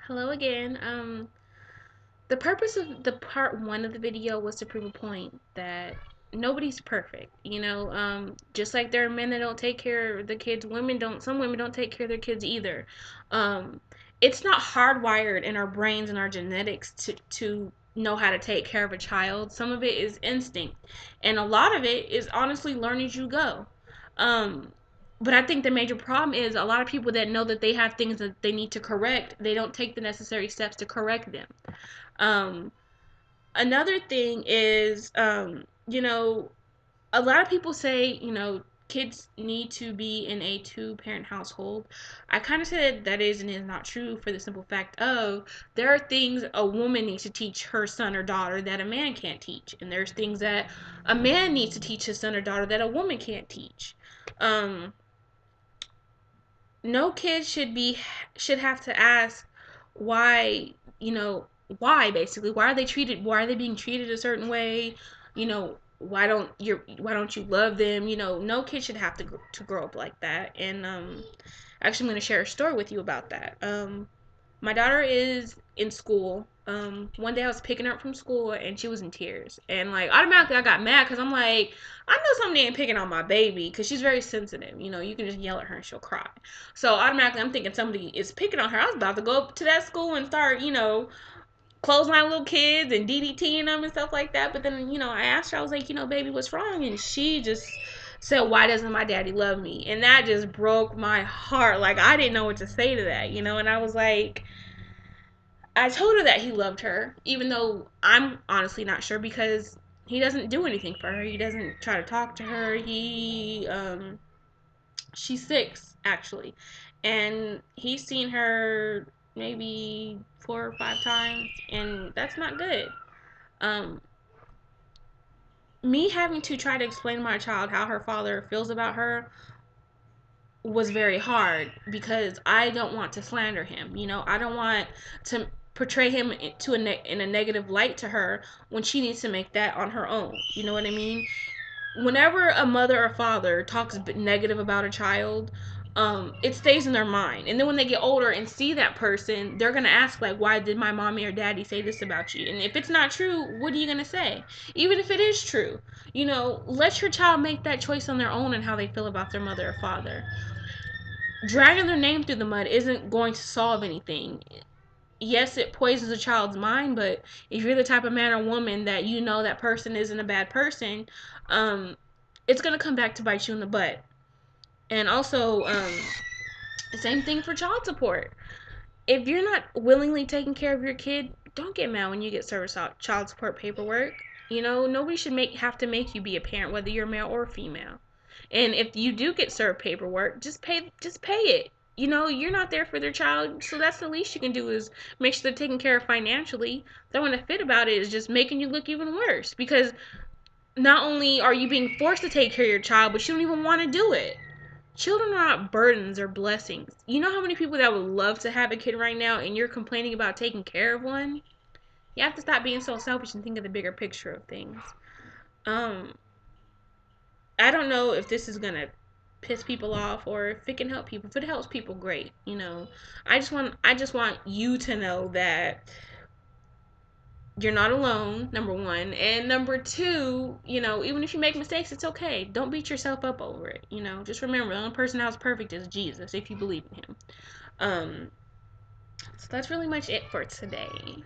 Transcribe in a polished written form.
Hello again. The purpose of the part one of the video was to prove a point that nobody's perfect. Just like there are men that don't take care of the kids, some women don't take care of their kids either. Um, it's not hardwired in our brains and our genetics to know how to take care of a child. Some of it is instinct, and a lot of it is honestly learn as you go. Um, but I think the major problem is a lot of people that know that they have things that they need to correct, they don't take the necessary steps to correct them. Um, Another thing is, a lot of people say, kids need to be in a two-parent household. I kind of said that is and is not true for the simple fact of there are things a woman needs to teach her son or daughter that a man can't teach, and there's things that a man needs to teach his son or daughter that a woman can't teach. Um, no kid should have to ask why, why basically why are they being treated a certain way, why don't you love them, no kid should have to grow up like that. And actually, I'm going to share a story with you about that. My daughter is in school. One day I was picking her up from school and she was in tears. And like automatically I got mad because I'm like, I know somebody ain't picking on my baby because she's very sensitive. You can just yell at her and she'll cry. So automatically I'm thinking somebody is picking on her. I was about to go up to that school and start, close my little kids and DDTing them and stuff like that. But then, I asked her, I was like, baby, what's wrong? And she just said, why doesn't my daddy love me? And that just broke my heart. Like, I didn't know what to say to that, and I was like, I told her that he loved her, even though I'm honestly not sure because he doesn't do anything for her. He doesn't try to talk to her. She's 6 actually, and he's seen her maybe 4 or 5 times, and that's not good. Um, Me having to try to explain to my child how her father feels about her was very hard because I don't want to slander him. I don't want to portray him in a negative light to her when she needs to make that on her own. You know what I mean? Whenever a mother or father talks negative about a child, it stays in their mind. And then when they get older and see that person, they're gonna ask like, "Why did my mommy or daddy say this about you?" And if it's not true, what are you gonna say? Even if it is true, let your child make that choice on their own and how they feel about their mother or father. Dragging their name through the mud isn't going to solve anything. Yes, it poisons a child's mind, but if you're the type of man or woman that that person isn't a bad person, um, it's gonna come back to bite you in the butt. And also, the same thing for child support. If you're not willingly taking care of your kid, don't get mad when you get service child support paperwork. Nobody should have to make you be a parent, whether you're male or female. And if you do get served paperwork, just pay it. You're not there for their child, so that's the least you can do is make sure they're taken care of financially. Throwing a fit about it is just making you look even worse because not only are you being forced to take care of your child, but you don't even want to do it. Children are not burdens or blessings. You know how many people that would love to have a kid right now and you're complaining about taking care of one? You have to stop being so selfish and think of the bigger picture of things. Um, I don't know if this is gonna piss people off or if it can help people. If it helps people, great. I just want you to know that you're not alone, number one. And number two, even if you make mistakes, it's okay. Don't beat yourself up over it. Just remember the only person that was perfect is Jesus if you believe in him. Um, so that's really much it for today.